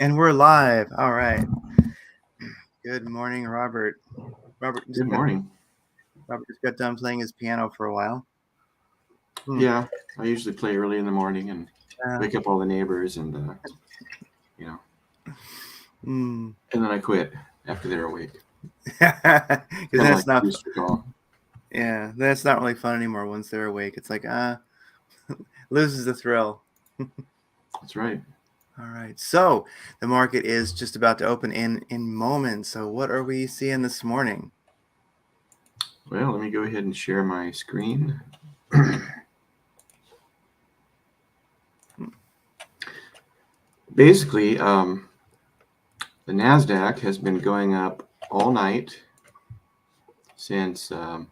And we're live. All right. Good morning, Robert. Robert just Good got morning. Robert just got done playing his piano for a while. Yeah, I usually play early in the morning and Uh, wake up all the neighbors, and you know, mm. and then I quit after they're awake. Because Kind then of it's like a not. rooster call. Yeah, then it's not really fun anymore once they're awake. It's like loses the thrill. That's right. All right. So the market is just about to open in moments. So what are we seeing this morning? Well, let me go ahead and share my screen. Basically, the NASDAQ has been going up all night since. Well,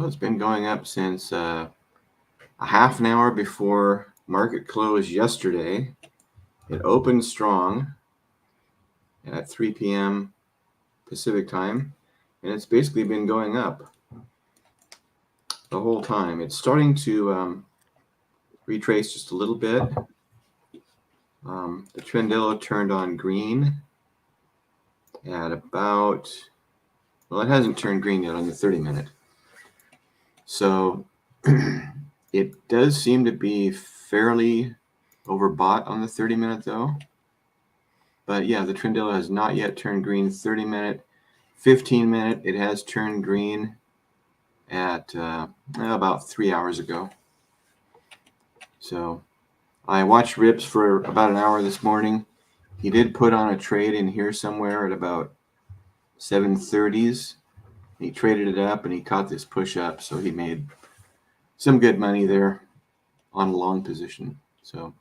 it's been going up since a half an hour before market close yesterday. It opened strong at 3 p.m. Pacific time, and it's basically been going up the whole time. It's starting to retrace just a little bit. The Trendillo turned on green at about, well, it hasn't turned green yet on the 30-minute. So it does seem to be fairly overbought on the 30-minute though. But yeah, the Trendillo has not yet turned green. 30-minute, 15-minute, it has turned green at about 3 hours ago. So I watched Rips for about an hour this morning. He did put on a trade in here somewhere at about 7:30s. He traded it up and he caught this push up, so he made some good money there on a long position. So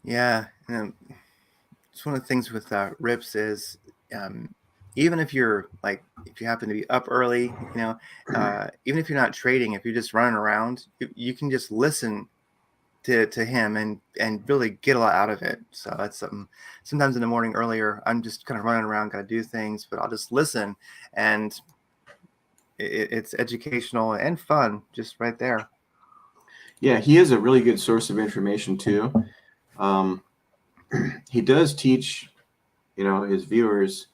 Yeah, it's one of the things with Rips is even if you're like if you happen to be up early, even if you're not trading, if you're just running around, you can just listen to him and really get a lot out of it. So that's something. Sometimes in the morning earlier, I'm just kind of running around, gotta do things, but I'll just listen, and it's educational and fun, just right there. yeah, he is a really good source of information too. Um, he does teach, his viewers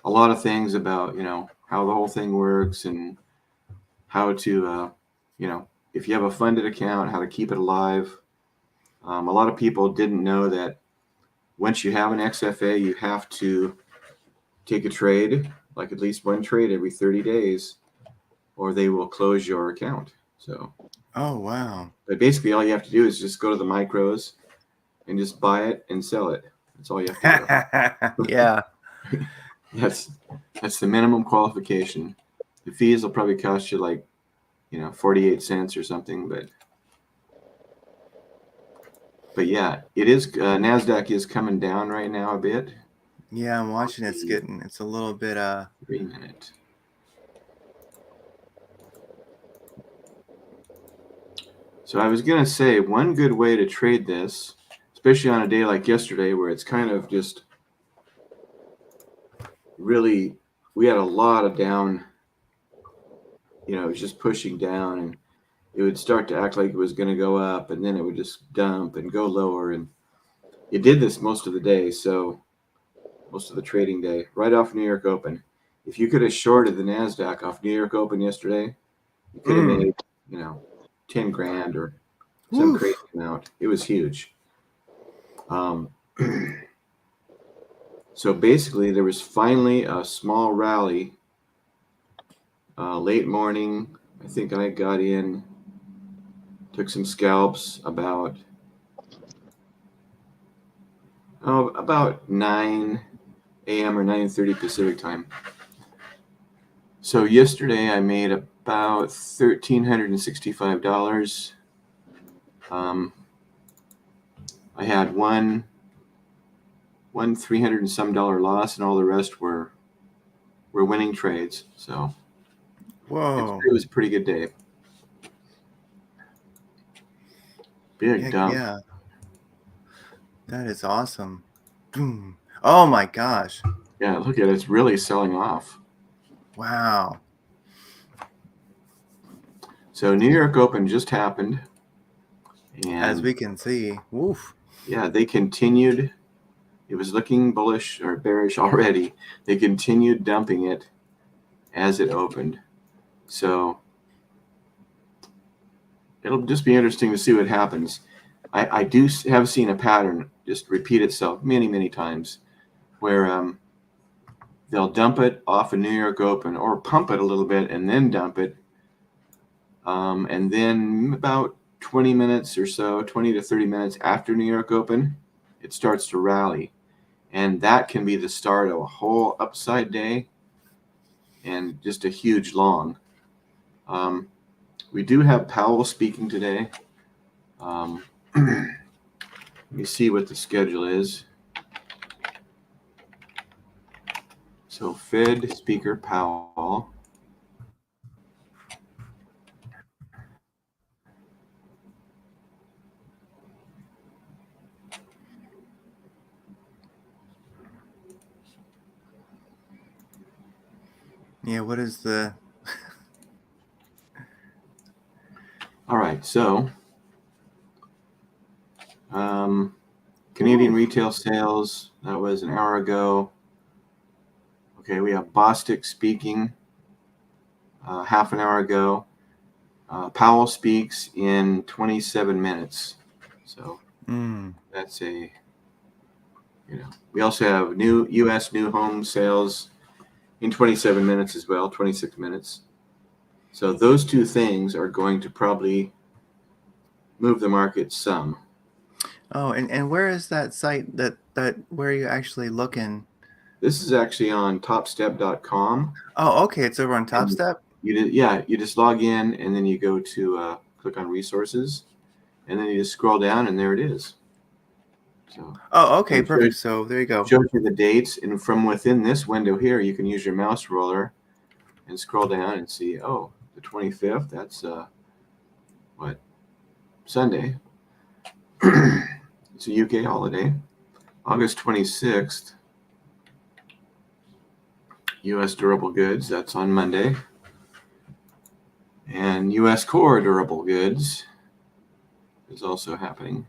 a lot of things about, how the whole thing works and how to, if you have a funded account, how to keep it alive. A lot of people didn't know that once you have an XFA, you have to take a trade, like at least one trade every 30 days, or they will close your account. So, Oh wow. but basically, all you have to do is just go to the micros and just buy it and sell it. That's all you have to do. Yeah. that's the minimum qualification. The fees will probably cost you like 48 cents or something, but yeah, it is NASDAQ is coming down right now a bit. Yeah, I'm watching. It's a little bit 3 minute. So I was gonna say one good way to trade this, especially on a day like yesterday where it's kind of just really, we had a lot of down, it was just pushing down, and it would start to act like it was going to go up, and then it would just dump and go lower, and it did this most of the day. So most of the trading day, right off New York Open. If you could have shorted the NASDAQ off New York Open yesterday, you could have made, 10 grand or some crazy amount. It was huge. So basically, there was finally a small rally late morning. I think I got in, took some scalps about 9 a.m. or 9:30 Pacific time. So yesterday I made about $1,365. I had one $300 and some loss, and all the rest were winning trades. So whoa. it was a pretty good day. Big Heck dump. yeah. That is awesome. Boom. Oh my gosh. Yeah, look at it. It's really selling off. Wow. So New York Open just happened. As And we can see, woof. yeah, they continued. It was looking bullish or bearish already. They continued dumping it as it opened. So it'll just be interesting to see what happens. I do have seen a pattern just repeat itself many, many times where they'll dump it off a New York Open or pump it a little bit and then dump it. And then about 20 minutes or so, 20 to 30 minutes after New York Open, it starts to rally. And that can be the start of a whole upside day and just a huge long. We do have Powell speaking today. Let me see what the schedule is. So Fed Speaker Powell. Yeah, what is the... All right, so Canadian retail sales, that was an hour ago. Okay, we have Bostic speaking half an hour ago. Powell speaks in 27 minutes. So that's a, we also have new U.S. new home sales in 27 minutes as well, 26 minutes. So those two things are going to probably move the market some. Oh, and where is that site that where you actually looking? This is actually on topstep.com. Oh, okay, it's over on Top Step. You just log in and then you go to click on resources, and then you just scroll down and there it is. So, oh, okay, perfect. So there you go. Shows you the dates, and from within this window here, you can use your mouse roller and scroll down and see. Oh, the 25th. That's what, Sunday. It's a UK holiday. August 26th. U.S. durable goods. That's on Monday. And U.S. core durable goods is also happening.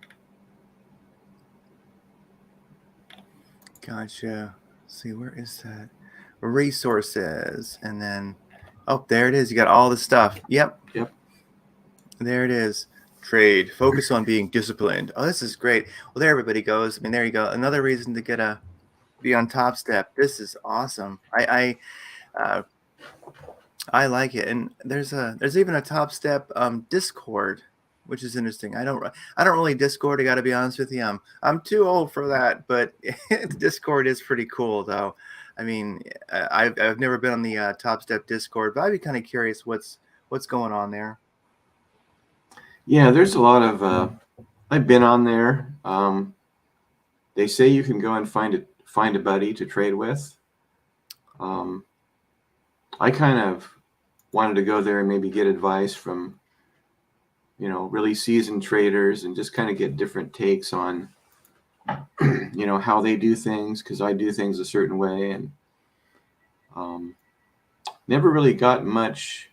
Gotcha. Let's see, where is that? Resources, and then, oh, there it is. You got all the stuff. Yep. There it is. Trade. Focus on being disciplined. Oh, this is great. Well, there everybody goes. I mean, there you go. Another reason to be on Top Step. This is awesome. I like it. And there's even a Top Step Discord, which is interesting. I don't really Discord. I got to be honest with you. I'm too old for that, but Discord is pretty cool though. I mean, I've never been on the Top Step Discord, but I'd be kind of curious what's going on there. Yeah, there's a lot of. I've been on there. They say you can go and find a buddy to trade with. I kind of wanted to go there and maybe get advice from, really seasoned traders and just kind of get different takes on, how they do things, because I do things a certain way, and never really got much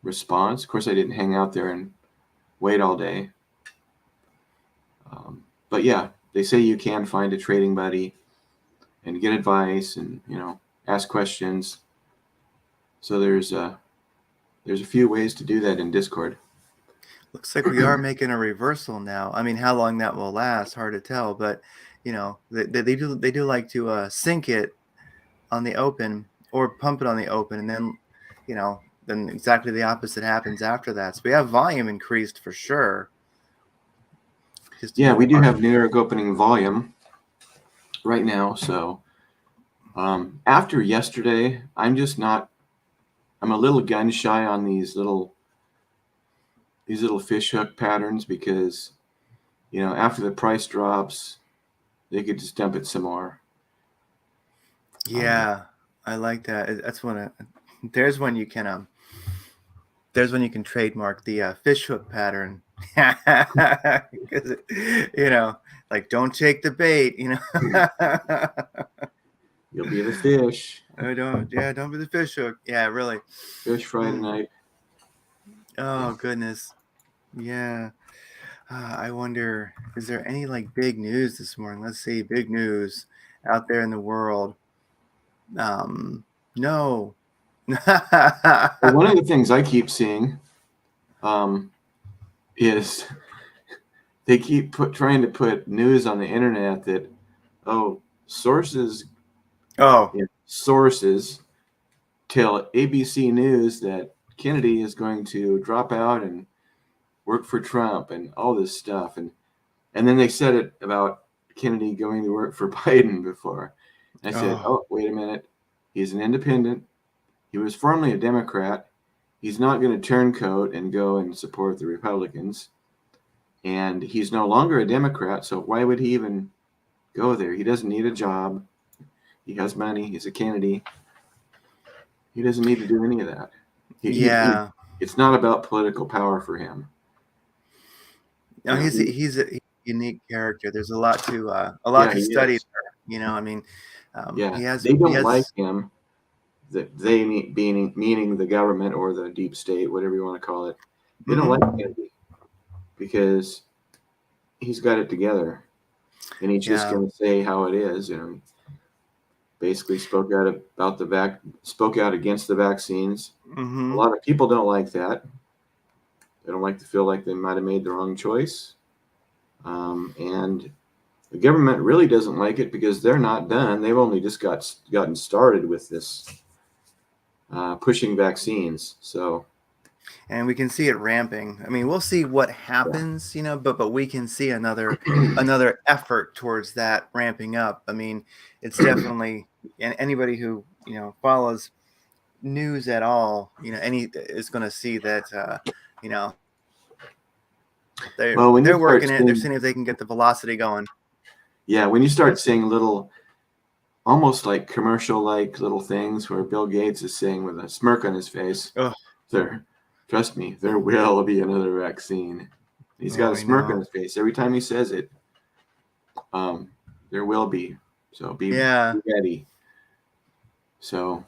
response. Of course, I didn't hang out there and wait all day. But yeah, they say you can find a trading buddy and get advice and, ask questions. So there's a few ways to do that in Discord. Looks like we are making a reversal now. I mean, how long that will last, hard to tell. But they do like to sink it on the open or pump it on the open, and then then exactly the opposite happens after that. So we have volume increased for sure. Yeah, we do have New York opening volume right now. So after yesterday, I'm a little gun shy on these little fish hook patterns because, after the price drops, they could just dump it some more. Yeah, I like that. That's there's when you can trademark the fish hook pattern. Because like, don't take the bait, You'll be the fish. Don't be the fish hook. Yeah, really. Fish Friday night. Oh goodness. Yeah. I wonder, is there any like big news this morning? Let's see, big news out there in the world. No. Well, one of the things I keep seeing um, is they keep trying to put news on the internet that, oh, sources, Oh, sources tell ABC News that Kennedy is going to drop out and work for Trump and all this stuff. And then they said it about Kennedy going to work for Biden before. And I said, oh, oh, wait a minute. He's an independent. He was formerly a Democrat. He's not going to turncoat and go and support the Republicans. And he's no longer a Democrat. So why would he even go there? He doesn't need a job. He has money. He's a Kennedy. He doesn't need to do any of that. yeah. It's not about political power for him. No, he's He, he's a unique character. There's a lot yeah, to he study is. there. I mean, Yeah, he has they he don't like has. him. That they meaning the government or the deep state, whatever you want to call it. They don't like Hmm. Kennedy because he's got it together, and he's just Yeah. going to say how it is. Basically spoke out against the vaccines. A Hmm. lot of people don't like that. They don't like to feel like they might have made the wrong choice, and the government really doesn't like it because they're not done. They've only just gotten started with this pushing vaccines. So And we can see it ramping. I mean, we'll see what yeah. happens, but we can see another effort towards that ramping up. I mean, it's definitely, and anybody who follows news at all, any is going to see that you know Well, when you they're start working it. They're seeing, seeing if they can get the velocity going. yeah, when you start seeing little, almost like commercial like little things where Bill Gates is saying with a smirk on his face, Oh, there, trust me, there will be another vaccine. He's got oh, a I smirk on know. his face every time he says it. Um, there will be. So Yeah. be ready. So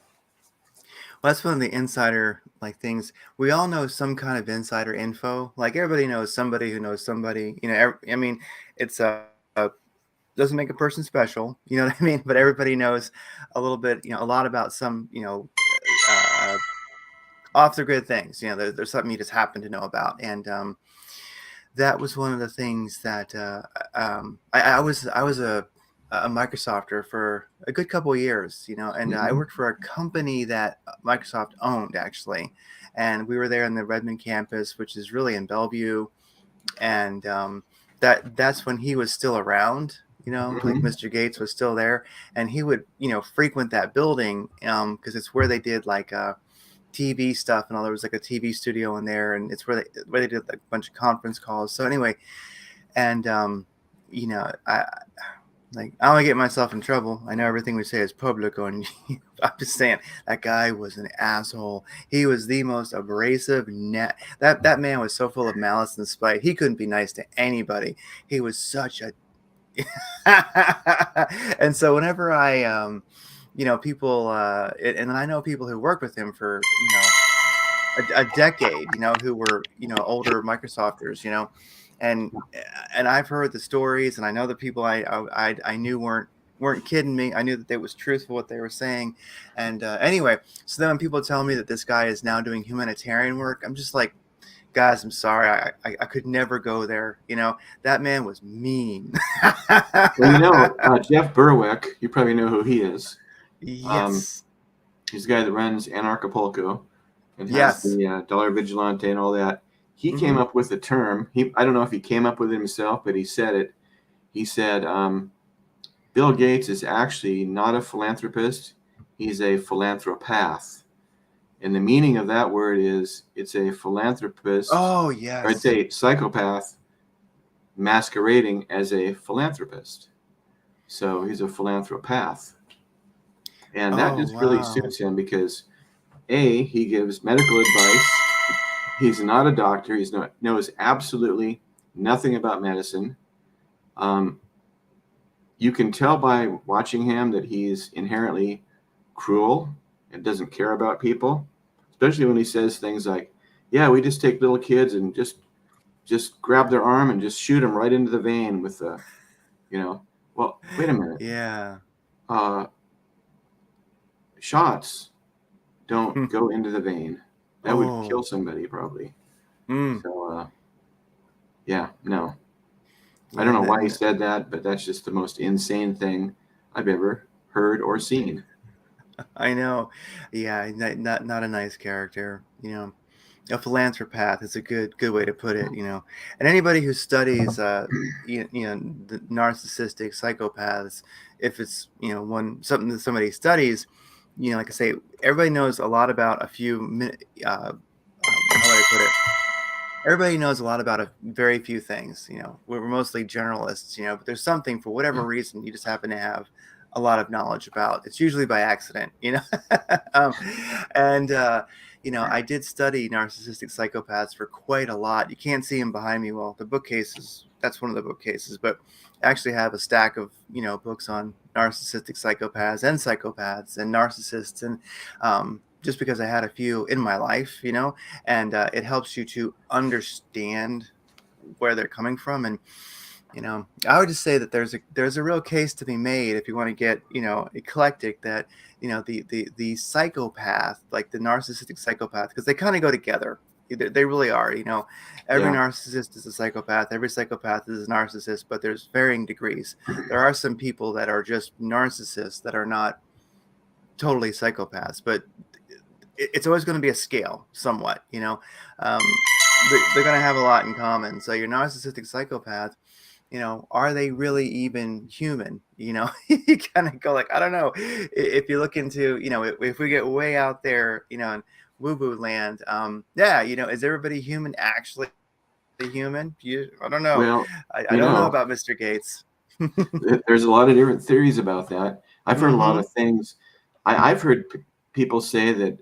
Well, that's one of the insider like things. We all know some kind of insider info. Like everybody knows somebody who knows somebody. I mean, it's doesn't make a person special. You know what I mean? But everybody knows a little bit. A lot about some. Off the grid things. There's something you just happen to know about, and that was one of the things that I was a Microsofter for a good couple of years, and I mhm. worked for a company that Microsoft owned actually, and we were there in the Redmond campus, which is really in Bellevue, and that's when he was still around. Like Mhm. Mr. Gates was still there, and he would frequent that building because it's where they did like TV stuff and all. There was like a TV studio in there, and it's where they did like a bunch of conference calls. So anyway, and I don't want to get myself in trouble. I know everything we say is public on. I'm just saying that guy was an asshole. He was the most abrasive. That man was so full of malice and spite. He couldn't be nice to anybody. He was such a. And so whenever people, and I know people who worked with him for a decade, who were older Microsofters, and I've heard the stories, and I know the people I knew weren't kidding me. I knew that it was truthful what they were saying, and anyway, so then when people tell me that this guy is now doing humanitarian work, I'm just like, guys, I'm sorry, I could never go there. That man was mean. Well, Jeff Berwick, you probably know who he is. Um, Yes, he's the guy that runs Anarchapulco and has yes, the Dollar Vigilante and all that. He came mm-hmm. up with the term. I don't know if he came up with it himself, but he said it. He said Bill Gates is actually not a philanthropist. He's a philanthropath. And the meaning of that word is it's a philanthropist, Oh or it's yes, a psychopath masquerading as a philanthropist. So he's a philanthropath. And that oh just really wow, suits him because A, he gives medical advice. He's not a doctor. Knows absolutely nothing about medicine. Um, you can tell by watching him that he's inherently cruel and doesn't care about people, especially when he says things like, "Yeah, we just take little kids and just just grab their arm and just shoot them right into the vein with the, you know, well, wait a minute. Yeah. Uh, shots don't go into the vein. That would kill Oh. somebody probably. Mm. So, yeah, no. I don't Yeah. know why he said that, but that's just the most insane thing I've ever heard or seen. I know. Yeah. Not a nice character. A philanthropath is a good way to put it. And anybody who studies the narcissistic psychopaths, if it's something that somebody studies, like I say, everybody knows a lot about a few how would I put it, everybody knows a lot about a very few things. We're mostly generalists, but there's something, for whatever reason, you just happen to have a lot of knowledge about. It's usually by accident. um, and I did study narcissistic psychopaths for quite a lot. You can't see them behind me. Well, the bookcases, that's one of the bookcases, but I actually have a stack of books on narcissistic psychopaths and narcissists, and just because I had a few in my life, and it helps you to understand where they're coming from. And I would just say that there's a real case to be made, if you want to get eclectic, that the psychopath, like the narcissistic psychopath, because they kind of go together. They really are. Every Yeah. narcissist is a psychopath. Every psychopath is a narcissist, but there's varying degrees. There are some people that are just narcissists that are not totally psychopaths, but it's always going to be a scale somewhat. They're going to have a lot in common. So your narcissistic psychopath, are they really even human? You kind of go like, I don't know. If you look into, if we get way out there, in woo-woo land, yeah, is everybody human actually human? I don't know. Well, I you don't know know, about Mr. Gates. there's a lot of different theories about that. I've heard a lot Mm-hmm. of things. I've heard people say that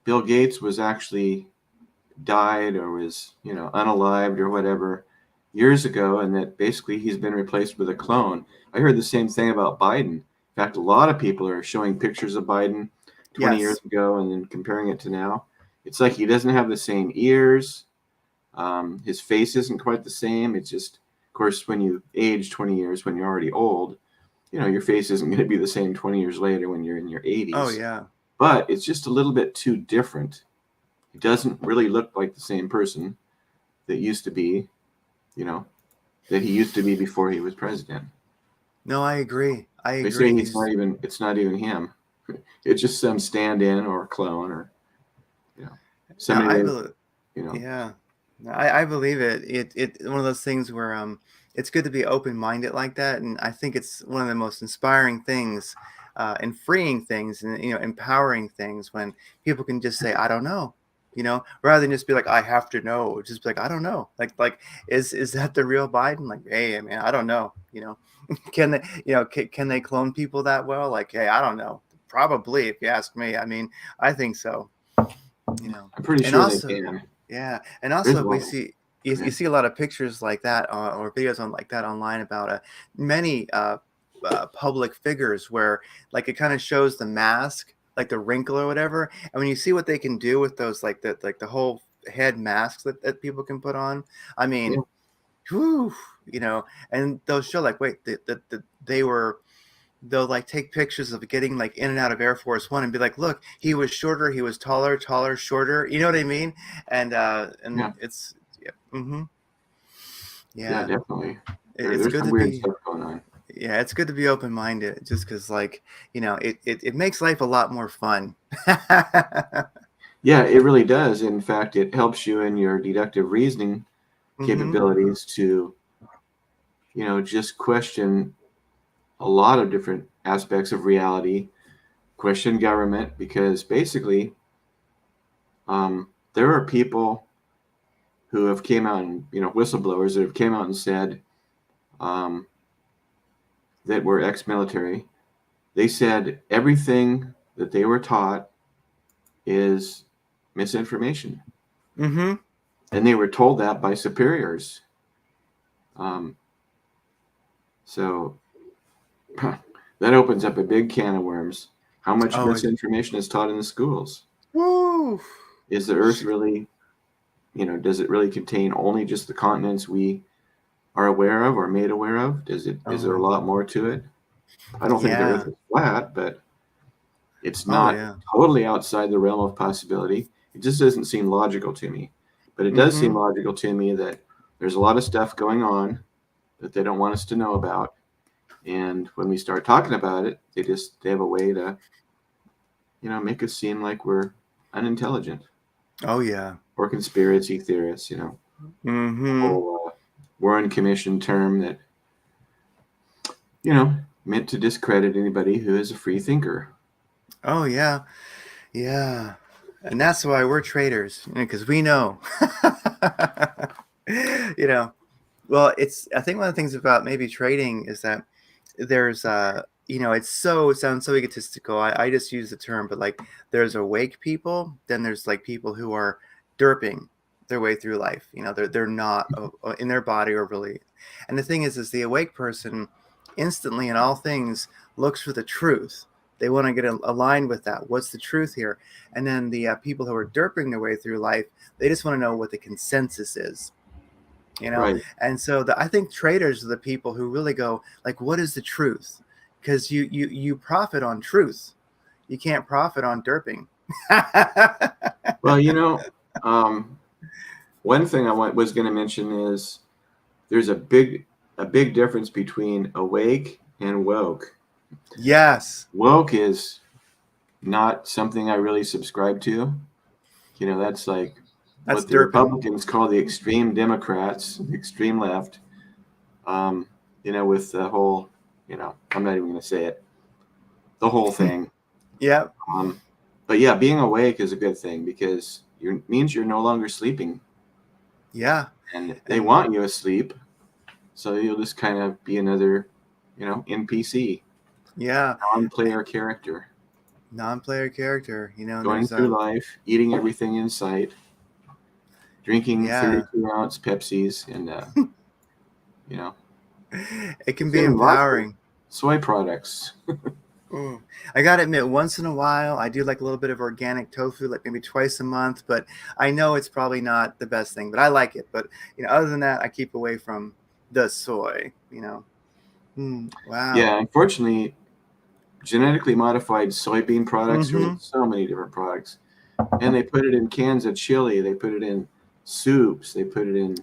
Bill Gates was actually died or was, unalived or whatever years ago, and that basically he's been replaced with a clone. I heard the same thing about Biden. In fact, a lot of people are showing pictures of Biden 20 years Yes. ago and then comparing it to now. It's like he doesn't have the same ears. His face isn't quite the same. It's just, of course, when you age 20 years, when you're already old, your face isn't going to be the same 20 years later when you're in your Oh 80s. yeah. But it's just a little bit too different. He doesn't really look like the same person that used to be, you know, that he used to be before he was president. No, I agree. I They say agree. He's it's not even him. It's just some stand-in or clone or, you know, now somebody I that, believe. you know, Yeah, I believe it. It one of those things where it's good to be open minded like that, and I think it's one of the most inspiring things, and freeing things, and empowering things when people can just say I don't know, rather than just be like I have to know. Just be like I don't know. Like is that the real Biden? Like hey man, I don't know. Can they can they clone people that well? Like hey, I don't know. Probably, if you ask me. I mean, I think so. I'm pretty And sure they also. can. Yeah, and There's also a we lot. see Go you ahead. see a lot of pictures like that, or videos on like that online about many public figures where like it kind of shows the mask, like the wrinkle or whatever, and when you see what they can do with those like the whole head masks that people can put on, I Yeah. mean, whew, and they'll show like wait they were. They'll like take pictures of getting like in and out of Air Force One and be like, look, he was shorter, he was taller, taller, shorter. You know what I mean? And Yeah. it's yeah, mm-hmm, Yeah, yeah. definitely. It's There's good some to weird be stuff going on. yeah, it's good to be open minded just because like it makes life a lot more fun. Yeah, it really does. In fact, it helps you in your deductive reasoning Mm-hmm. capabilities to, just question a lot of different aspects of reality, question government, because basically, there are people who have came out and, whistleblowers that have came out and said um, that were ex-military. They said everything that they were taught is misinformation, Mm-hmm. and they were told that by superiors. Um, so that opens up a big can of worms. How much Oh, misinformation is taught in the schools? woo. Is the Earth really? does it really contain only just the continents we are aware of or made aware of? Is there a Oh, lot more to it? I don't think the Earth yeah. is flat, but it's Oh, not yeah. totally outside the realm of possibility. It just doesn't seem logical to me. But it does seem Mm-hmm. logical to me that there's a lot of stuff going on that they don't want us to know about. And when we start talking about it, they have a way to, make us seem like we're unintelligent Oh, yeah. or conspiracy theorists, the Mm-hmm. whole Warren Commission term that, meant to discredit anybody who is a free thinker. Oh, yeah. Yeah. And that's why we're traders, because we know. you know, well, I think one of the things about maybe trading is that there's it sounds so egotistical. I just use the term, but like there's awake people, then there's like people who are derping their way through life. They're not in their body or really. And the thing is the awake person instantly in all things looks for the truth. They want to get aligned with that. What's the truth here? And then the people who are derping their way through life, they just want to know what the consensus is. Right. And so I think traders are the people who really go like, what is the truth? Because you profit on truth. You can't profit on derping. Well, um, one thing was going to mention is there's a big difference between awake and woke. Yes, Woke is not something I really subscribe to. That's like that's what the derping. Republicans call the extreme Democrats, the extreme left. Um, with the whole, I'm not even going to say it, the whole thing. Yep. Um, but yeah, being awake is a good thing because it means you're no longer sleeping, Yeah. and they And want you asleep, so you'll just kind of be another, NPC, yeah, non-player character, non-player character. And going there's through life, eating everything in sight, drinking yeah. 32-ounce Pepsis, and you know, It can be consuming lots of empowering. soy products. Mm. I gotta admit, once in a while, I do like a little bit of organic tofu, like maybe twice a month. But I know it's probably not the best thing, but I like it. But other than that, I keep away from the soy. Wow. Yeah, unfortunately, genetically modified soybean products are in Mm-hmm. so many different products, and they put it in cans of chili. They put it in soups. They put it in,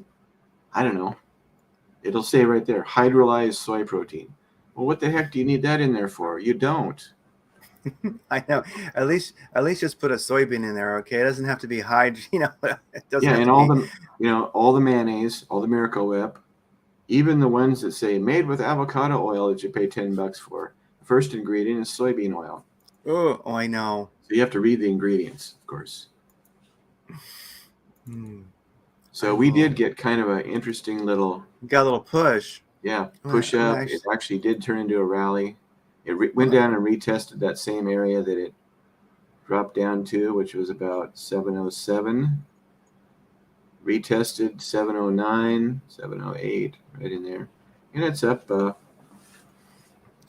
I don't know. It'll say right there, hydrolyzed soy protein. Well, what the heck do you need that in there for? You don't. I know. At least just put a soybean in there, okay? It doesn't have to be hyd. It doesn't Yeah, have and to be. all the mayonnaise, all the Miracle Whip, even the ones that say made with avocado oil that you pay $10 for. The first ingredient is soybean oil. Oh, I know. So you have to read the ingredients, of course. Hmm. I So we will. did get kind of an interesting little, Got a little push. push I'm up. It actually. actually did turn into a rally. It went down and retested that same area that it dropped down to, which was about 707. Retested 709, 708, right in there. And it's up,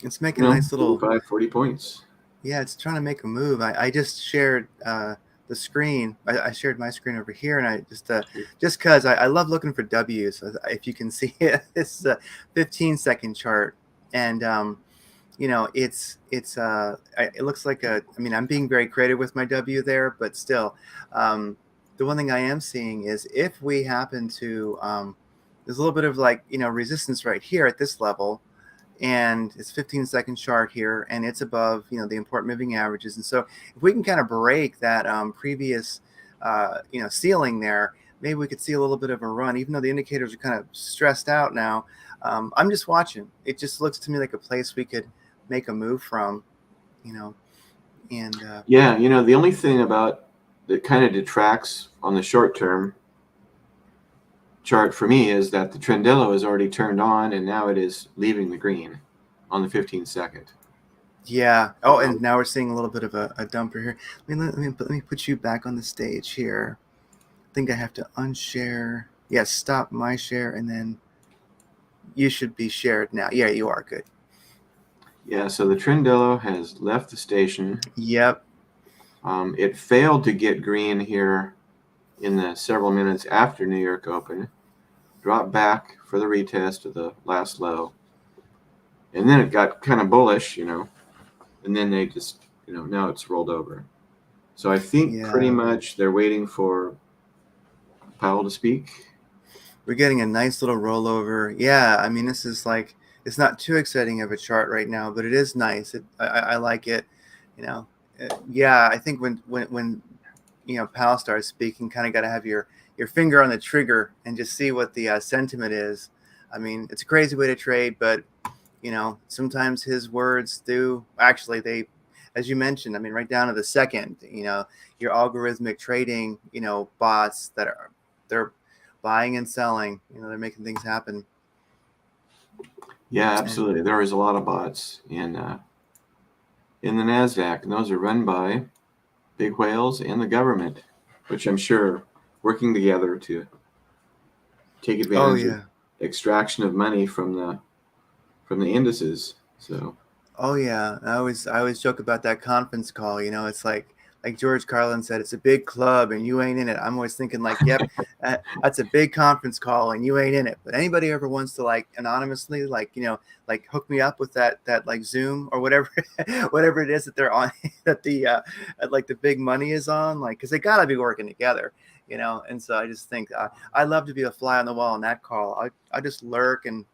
It's making a nice little. 35, 40 points. Yeah, it's trying to make a move. I just shared the screen. I shared my screen over here, and I just because I love looking for W's. If you can see it, this is a 15-second chart, and it looks like a. I mean, I'm being very creative with my W there, but still, the one thing I am seeing is if we happen to there's a little bit of like resistance right here at this level, and it's 15-second chart here, and it's above the important moving averages. And so if we can kind of break that previous ceiling there, maybe we could see a little bit of a run, even though the indicators are kind of stressed out now. I'm just watching. It just looks to me like a place we could make a move from, you know and Yeah, the only thing about that kind of detracts on the short term chart for me is that the Trendello is already turned on and now it is leaving the green on the 15-second. yeah. Oh, and now we're seeing a little bit of a dumper here. Let me put you back on the stage here. I think I have to unshare. Yes, stop my share, and then you should be shared now. Yeah, you are good. Yeah, so the Trendello has left the station. Yep. It failed to get green here in the several minutes after New York opened, dropped back for the retest of the last low, and then it got kind of bullish, and then they just, now it's rolled over. So I think pretty Yeah. much they're waiting for Powell to speak. We're getting a nice little rollover. Yeah, I mean, this is like, it's not too exciting of a chart right now, but it is nice. I like it. Yeah, I think when Powell starts speaking, kind of got to have your finger on the trigger and just see what the sentiment is. I mean, it's a crazy way to trade, but sometimes his words do actually, they, as you mentioned, I mean, right down to the second, your algorithmic trading, bots they're buying and selling, they're making things happen. Yeah, absolutely. There is a lot of bots in the NASDAQ, and those are run by big whales and the government, which I'm sure working together to take advantage of extraction of money from the indices. So oh yeah, I always joke about that conference call. It's like George Carlin said, it's a big club and you ain't in it. I'm always thinking like, yep, that's a big conference call and you ain't in it. But anybody ever wants to like anonymously, like hook me up with that like Zoom or whatever, whatever it is that they're on, that the like the big money is on, like, because they gotta be working together. And so I just think I love to be a fly on the wall on that call. I just lurk and.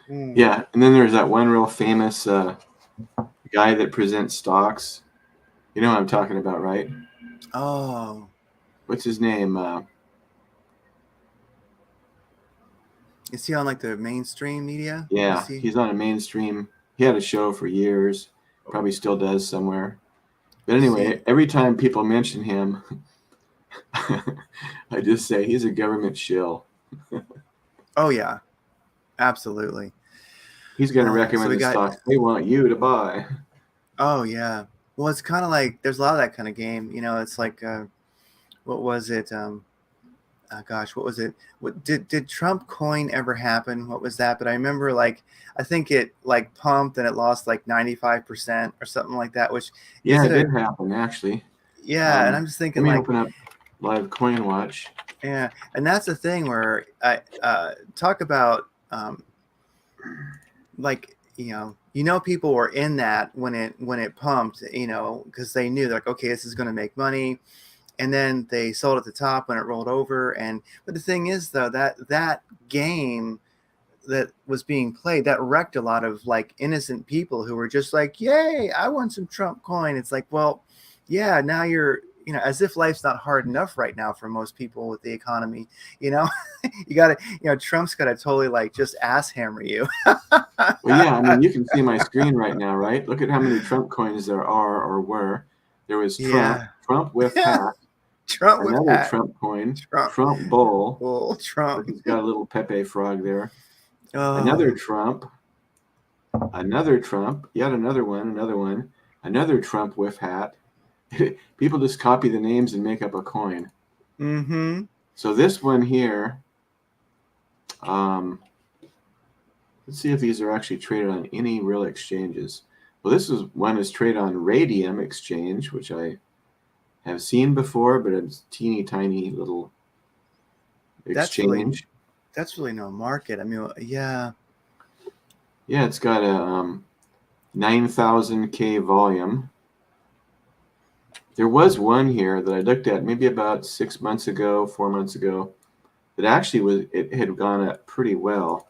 Yeah, and then there's that one real famous guy that presents stocks. You know what I'm talking about, right? Oh, what's his name? Is he on like the mainstream media? Yeah, Is he? he's on a mainstream. He had a show for years, probably still does somewhere. But anyway, every time people mention him, I just say he's a government shill. Oh yeah, absolutely. He's going to recommend the stocks they want you to buy. Oh yeah. Well, it's kind of like there's a lot of that kind of game. It's like what was it? Gosh, what was it? What did Trump coin ever happen? What was that? But I remember like I think it like pumped and it lost like 95% or something like that. Which yeah, it did happen actually. Yeah, and I'm just thinking let me like open up Live Coin Watch. Yeah, and that's the thing where I talk about like people were in that when it pumped, because they knew like, okay, this is going to make money, and then they sold at the top when it rolled over. But the thing is though, that game that was being played, that wrecked a lot of like innocent people who were just like, yay, I want some Trump coin. It's like, well, yeah, now you're as if life's not hard enough right now for most people with the economy. You gotta, Trump's gotta totally like just ass hammer you. Well, yeah, I mean, you can see my screen right now, right? Look at how many Trump coins there are or were. There was Trump, Yeah. Trump with hat, Trump with another hat. Trump coin, Trump. Trump bull. Bull. Trump. Look, he's got a little Pepe frog there. Oh. Another Trump, yet another one, another Trump with hat. People just copy the names and make up a coin. Mm-hmm. So this one here, let's see if these are actually traded on any real exchanges. Well, this one is traded on Radium Exchange, which I have seen before, but it's teeny tiny little exchange. That's really no market. I mean, yeah. Yeah, it's got a 9,000K volume. There was one here that I looked at maybe about 4 months ago, that actually it had gone up pretty well.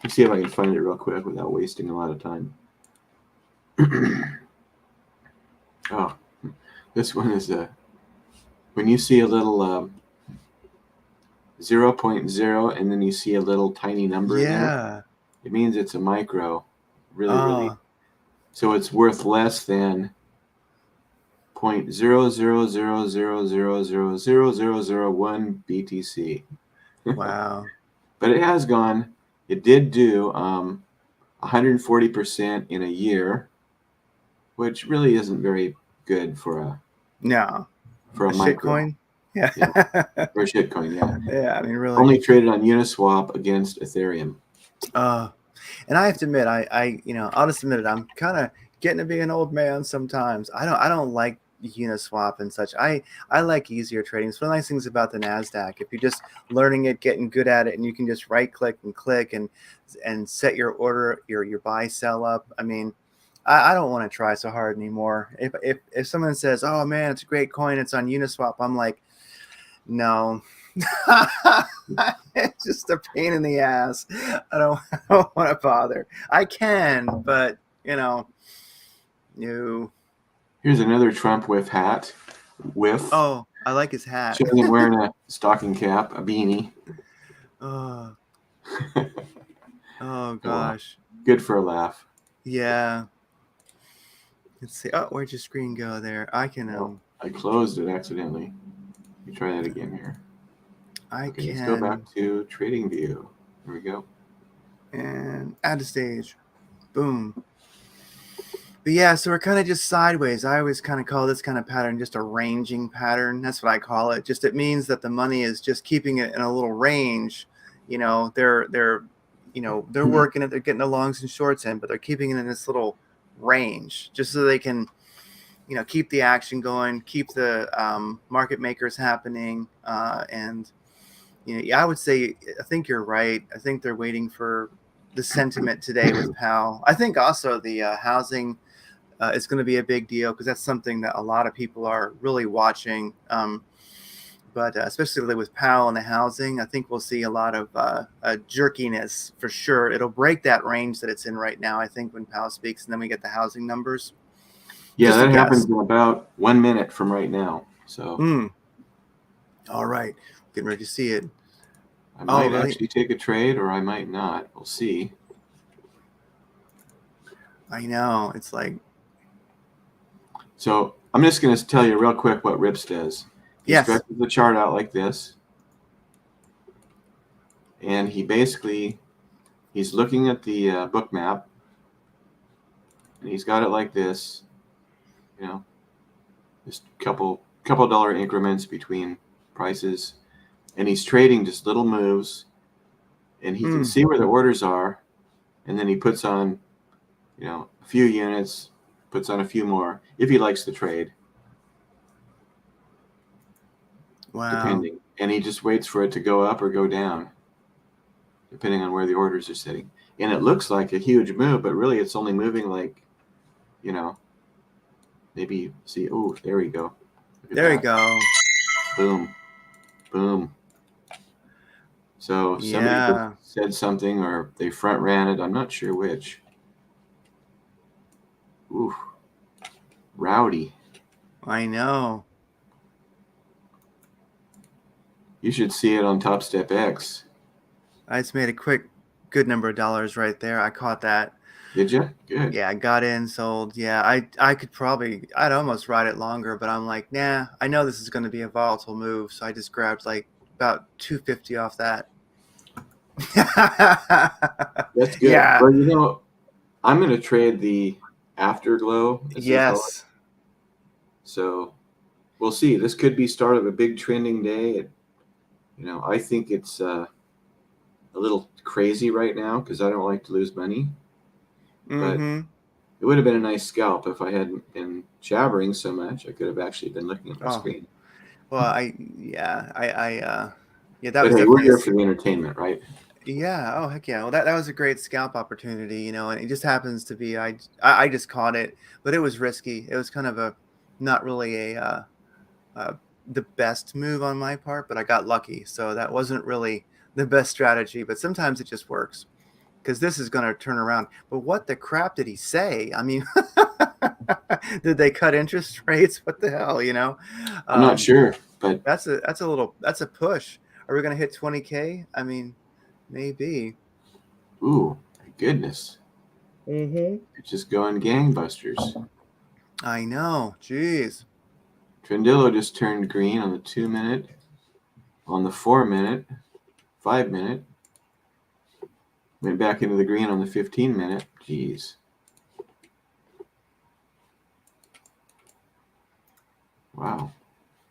Let's see if I can find it real quick without wasting a lot of time. Oh, this one is when you see a little 0.0 and then you see a little tiny number in there, it means it's a micro. Really. So it's worth less than 0.00000000001 BTC. Wow. But it has gone. It did do 140% in a year, which really isn't very good for a micro. Shitcoin. Yeah. For a shitcoin, yeah. Yeah, I mean, really. Only traded on Uniswap against Ethereum. And I have to admit, I'll just admit it. I'm kind of getting to be an old man sometimes. I don't like Uniswap and such. I like easier trading. It's one of the nice things about the NASDAQ. If you're just learning it, getting good at it, and you can just right click and click and set your order, your buy sell up. I mean, I don't want to try so hard anymore. If someone says, "Oh man, it's a great coin, it's on Uniswap," I'm like, no. It's just a pain in the ass. I don't want to bother. I can, but no. Here's another Trump whiff hat. Whiff. Oh, I like his hat. Showing him wearing a stocking cap, a beanie. Oh, oh Oh, gosh. good for a laugh. Yeah. Let's see. Oh, where'd your screen go there? I can Oh, I closed it accidentally. Let me try that again here. Okay, let's go back to Trading View. There we go. And add to stage. Boom. But yeah, so we're kind of just sideways. I always kind of call this kind of pattern just a ranging pattern. That's what I call it. Just it means that the money is just keeping it in a little range. They're working it. They're getting the longs and shorts in, but they're keeping it in this little range just so they can, keep the action going, keep the market makers happening, and I would say I think you're right. I think they're waiting for the sentiment today with Powell. I think also the housing is going to be a big deal because that's something that a lot of people are really watching. But especially with Powell and the housing, I think we'll see a lot of jerkiness for sure. It'll break that range that it's in right now, I think, when Powell speaks, and then we get the housing numbers. Yeah, that happens in about 1 minute from right now. So, all right, getting ready to see it. I might actually take a trade, or I might not. We'll see. I know, it's like. So I'm just going to tell you real quick what Rips does. He stretches the chart out like this, and he's looking at the book map, and he's got it like this. Just couple dollar increments between prices, and he's trading just little moves, and he can see where the orders are, and then he puts on a few units, puts on a few more if he likes the trade. Wow. Depending, and he just waits for it to go up or go down depending on where the orders are sitting. And it looks like a huge move, but really it's only moving like maybe see. Oh, there we go. There you go. Boom, boom. So somebody said something, or they front ran it. I'm not sure which. Ooh, rowdy. I know. You should see it on Top Step X. I just made a quick, good number of dollars right there. I caught that. Did you? Good. Yeah, I got in, sold. Yeah, I'd almost ride it longer, but I'm like, nah, I know this is going to be a volatile move, so I just grabbed like about 250 off that. That's good. Yeah. Well, I'm going to trade the afterglow. Yes. So we'll see. This could be start of a big trending day. I think it's a little crazy right now because I don't like to lose money. But it would have been a nice scalp if I hadn't been jabbering so much. I could have actually been looking at my screen. Well, that but was hey, we're here for the entertainment, right? Yeah. Oh, heck yeah. Well, that was a great scalp opportunity, and it just happens to be I just caught it, but it was risky. It was kind of not really the best move on my part, but I got lucky. So that wasn't really the best strategy, but sometimes it just works because this is going to turn around. But what the crap did he say? I mean, did they cut interest rates? What the hell, I'm not sure, but that's a push. Are we going to hit 20K? I mean, maybe. Ooh, my goodness. It's just going gangbusters. I know. Jeez. Trendillo just turned green on the 2 minute, on the 4 minute, 5 minute. Went back into the green on the 15 minute. Jeez. Wow.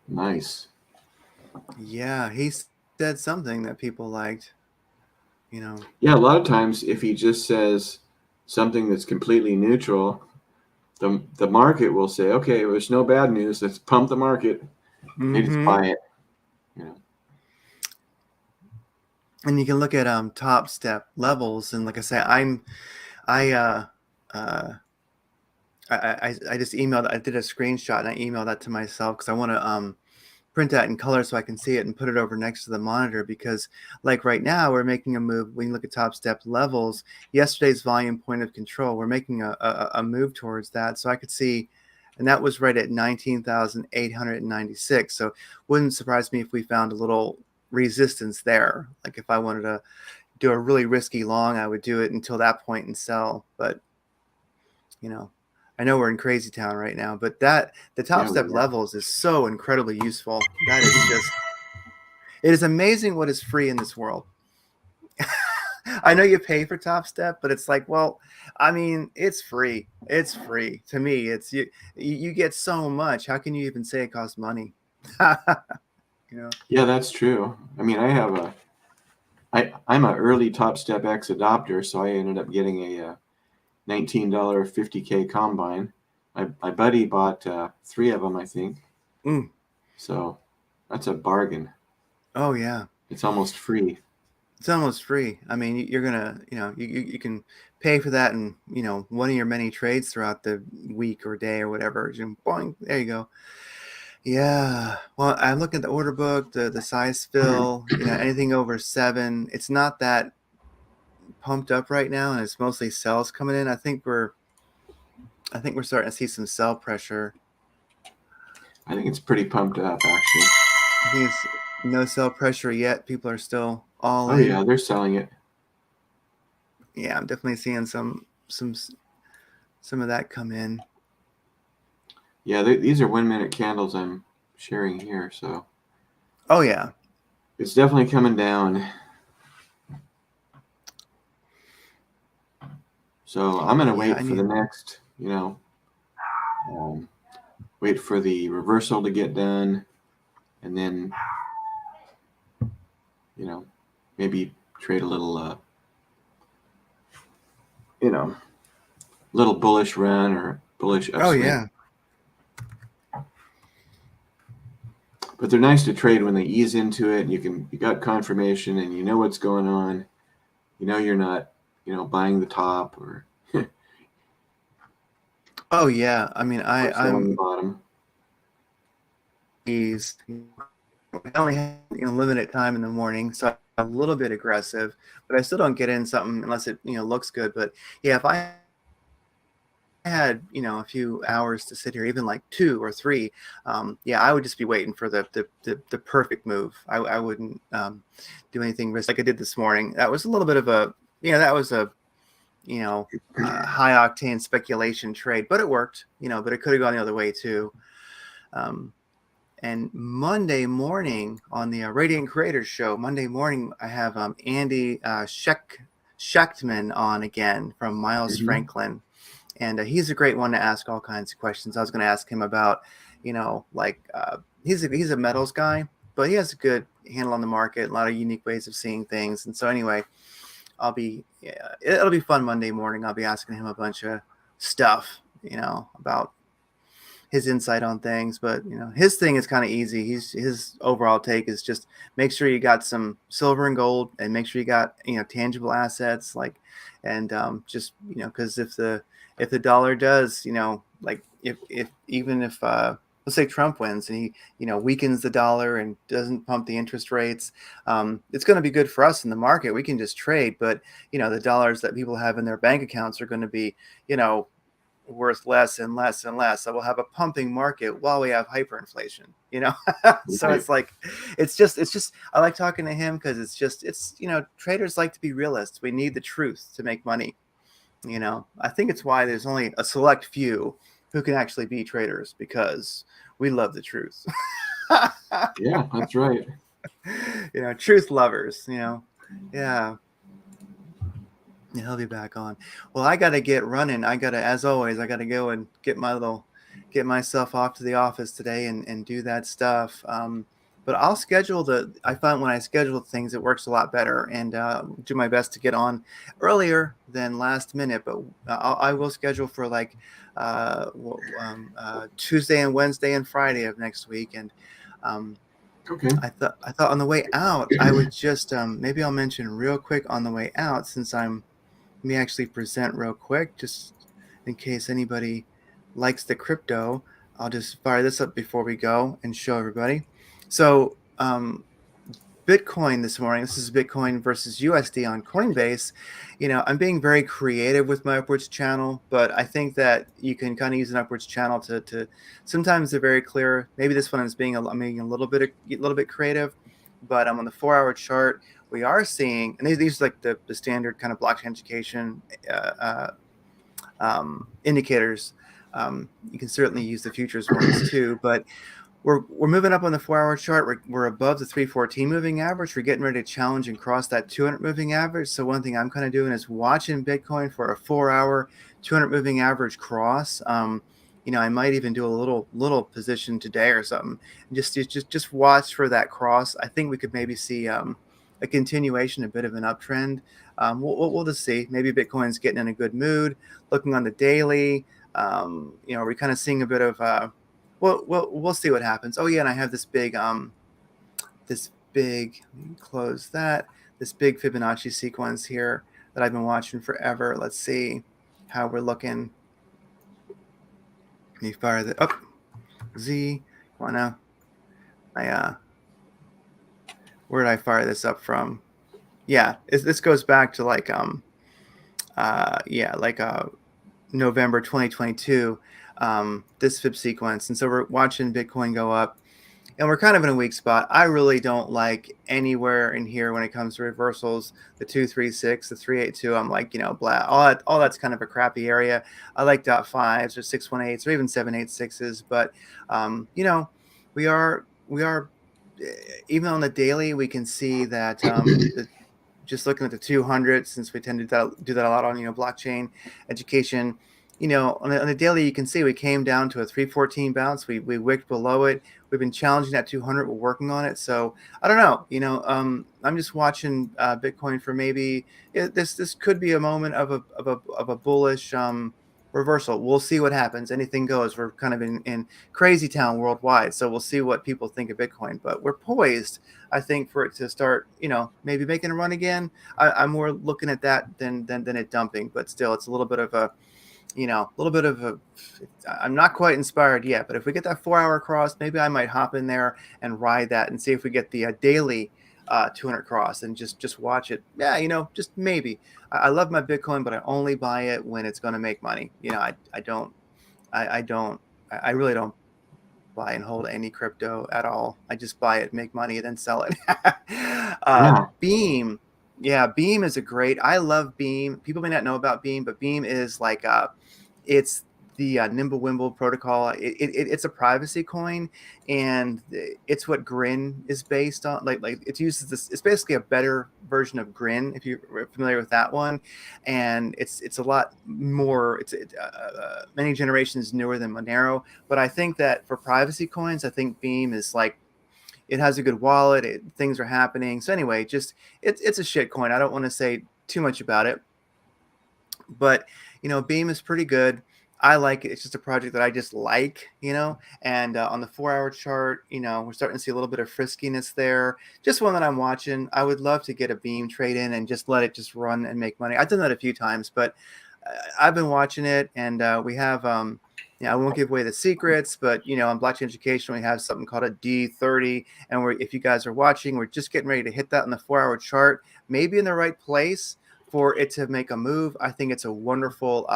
Nice. Yeah, he said something that people liked. Yeah, a lot of times if he just says something that's completely neutral, the market will say, okay, there's no bad news. Let's pump the market. They just Mm-hmm. buy it. You know. And you can look at top step levels, and like I say, I uh, I just emailed. I did a screenshot and I emailed that to myself because I want to print that in color so I can see it and put it over next to the monitor. Because like right now we're making a move. When you look at top step levels, yesterday's volume point of control, we're making a move towards that. So I could see, and that was right at 19,896. So wouldn't surprise me if we found a little resistance there. Like if I wanted to do a really risky long, I would do it until that point and sell. But you know, I know we're in crazy town right now, but that the top Yeah, we step are. levels is so incredibly useful. That is just, it is amazing what is free in this world. I know you pay for top step, but it's like, well, I mean, it's free. It's free to me. It's you get so much. How can you even say it costs money? You know? Yeah, that's true. I mean, I'm an early Top Step X adopter, so I ended up getting a $19 50K combine. My buddy bought 3 of them, I think. Mm. So that's a bargain. Oh yeah. It's almost free. It's almost free. I mean, you're gonna, you can pay for that in, one of your many trades throughout the week or day or whatever. Boing, there you go. Yeah. Well, I'm looking at the order book, the size fill, anything over 7. It's not that pumped up right now, and it's mostly sells coming in. I think we're starting to see some sell pressure. I think it's pretty pumped up, actually. I think it's no sell pressure yet. People are still all Oh yeah, in. they're selling it. Yeah, I'm definitely seeing some of that come in. Yeah, these are 1 minute candles I'm sharing here, so Oh yeah. it's definitely coming down. So I'm gonna Yeah, wait I for the need. next, um, wait for the reversal to get done, and then you know, maybe trade a little, you know, little bullish run or bullish Oh upswing. yeah. But they're nice to trade when they ease into it. And you got confirmation, and you know what's going on. You know you're not, buying the top Oh yeah. I mean, or selling the I'm bottom. these. I only have limited time in the morning, so I'm a little bit aggressive, but I still don't get in something unless it looks good. But yeah, if I had a few hours to sit here, even like 2 or 3, yeah, I would just be waiting for the perfect move. I wouldn't do anything risk like I did this morning. That was a little bit of a that was a high octane speculation trade, but it worked. But it could have gone the other way too. Um, and Monday morning on the Radiant Creators Show, Monday morning, I have Andy Schechtman on again from Miles Mm-hmm. Franklin. And he's a great one to ask all kinds of questions. I was going to ask him about, like he's a metals guy, but he has a good handle on the market, a lot of unique ways of seeing things. And so anyway, it'll be fun Monday morning. I'll be asking him a bunch of stuff, about his insight on things. But his thing is kind of easy. His overall take is just make sure you got some silver and gold, and make sure you got tangible assets, like, and just because if the dollar does like if even if let's say Trump wins and he weakens the dollar and doesn't pump the interest rates, it's going to be good for us in the market. We can just trade, but the dollars that people have in their bank accounts are going to be worth less and less and less. So we'll have a pumping market while we have hyperinflation. So Right. it's like, it's just, I like talking to him because it's traders like to be realists. We need the truth to make money. I think it's why there's only a select few who can actually be traders, because we love the truth. Yeah, that's right. Truth lovers, yeah. Yeah, he'll be back on. Well, I got to get running. As always, I got to go and get myself off to the office today and do that stuff. But I find when I schedule things, it works a lot better, and do my best to get on earlier than last minute. But I will schedule for like Tuesday and Wednesday and Friday of next week. And um, Okay. I thought on the way out, I would just maybe I'll mention real quick on the way out, since let me actually present real quick, just in case anybody likes the crypto. I'll just fire this up before we go and show everybody. So Bitcoin this morning. This is Bitcoin versus USD on Coinbase. I'm being very creative with my upwards channel, but I think that you can kind of use an upwards channel to sometimes they're very clear. Maybe this one is I'm being a little bit creative, but I'm on the 4-hour chart. We are seeing, and these are like the standard kind of blockchain education indicators. You can certainly use the futures ones too, but we're moving up on the 4-hour chart. We're above the 314 moving average. We're getting ready to challenge and cross that 200 moving average. So one thing I'm kind of doing is watching Bitcoin for a 4-hour 200 moving average cross. I might even do a little position today or something. Just watch for that cross. I think we could maybe see a continuation, a bit of an uptrend. We'll just see. Maybe Bitcoin's getting in a good mood. Looking on the daily, are we kind of seeing a bit of we'll see what happens. Oh yeah, and I have this big, let me close that, this big Fibonacci sequence here that I've been watching forever. Let's see how we're looking. Let me fire the up. Z. Wanna I where did I fire this up from? Yeah, this goes back to like November 2022, this Fib sequence. And so we're watching Bitcoin go up, and we're kind of in a weak spot. I really don't like anywhere in here when it comes to reversals. The 236, the 382, I'm like, blah. All that's kind of a crappy area. I like .5s or 618s or even 786s, but we are even on the daily, we can see that just looking at the 200, since we tend to do that a lot on blockchain education. On the daily, you can see we came down to a 314 bounce. We wicked below it. We've been challenging that 200. We're working on it. So I don't know. I'm just watching Bitcoin for maybe this could be a moment of a bullish reversal. We'll see what happens. Anything goes. We're kind of in crazy town worldwide. So we'll see what people think of Bitcoin. But we're poised, I think, for it to start, maybe making a run again. I'm more looking at that than it dumping. But still, it's a little bit of a I'm not quite inspired yet, but if we get that 4-hour cross, maybe I might hop in there and ride that and see if we get the daily 200 cross and just watch it. Yeah, just maybe. I love my Bitcoin, but I only buy it when it's going to make money. I really don't buy and hold any crypto at all. I just buy it, make money, and then sell it. Yeah. Beam. Yeah, Beam is I love Beam. People may not know about Beam, but Beam is like it's the Nimblewimble protocol. It's a privacy coin, and it's what Grin is based on. Like it uses this. It's basically a better version of Grin, if you're familiar with that one. And it's a lot more. It's many generations newer than Monero. But I think that for privacy coins, I think Beam is like, it has a good wallet. Things are happening. So anyway, just it's a shit coin. I don't want to say too much about it, but Beam is pretty good. I like it. It's just a project that I just like, and on the 4-hour chart, we're starting to see a little bit of friskiness there. Just one that I'm watching. I would love to get a Beam trade in and just let it just run and make money. I've done that a few times, but I've been watching it, and we have I won't give away the secrets, but on blockchain education, we have something called a D30, and if you guys are watching, we're just getting ready to hit that in the 4-hour chart, maybe in the right place for it to make a move. I think it's a wonderful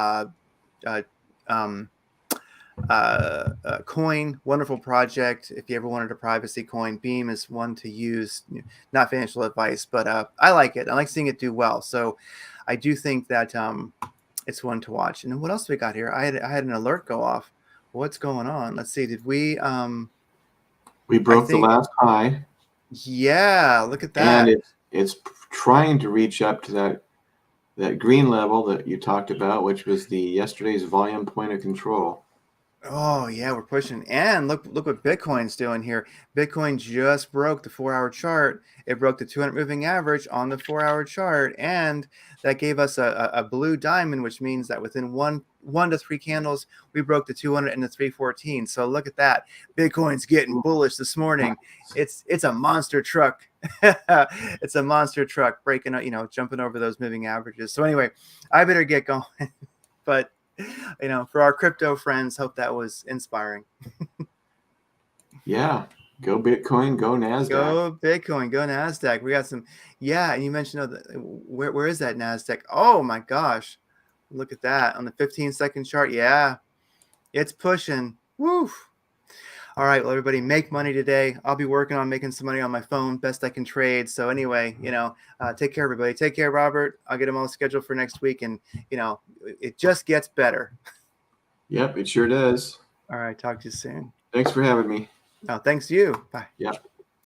coin, wonderful project. If you ever wanted a privacy coin, Beam is one to use. Not financial advice, but I like it. I like seeing it do well. So I do think that it's one to watch. And what else we got here? I had an alert go off. What's going on? Let's see. Did we? We I broke the think. last high, Yeah. Look at and that. it's trying to reach up to that green level that you talked about, which was the yesterday's volume point of control. Oh yeah, we're pushing. And look what Bitcoin's doing here. Bitcoin just broke the 4-hour chart. It broke the 200 moving average on the 4-hour chart, and that gave us a blue diamond, which means that within one to three candles, we broke the 200 and the 314. So look at that. Bitcoin's getting bullish this morning. It's a monster truck. It's a monster truck breaking, jumping over those moving averages. So anyway, I better get going. But for our crypto friends, hope that was inspiring. Yeah. Go Bitcoin, go NASDAQ. Go Bitcoin, go NASDAQ. We got some, yeah. And you mentioned, where is that NASDAQ? Oh my gosh. Look at that on the 15-second chart. Yeah, it's pushing. Woo. All right. Well, everybody make money today. I'll be working on making some money on my phone. Best I can trade. So anyway, take care, everybody. Take care, Robert. I'll get them all scheduled for next week. And, it just gets better. Yep, it sure does. All right. Talk to you soon. Thanks for having me. Oh, thanks to you. Bye. Yep.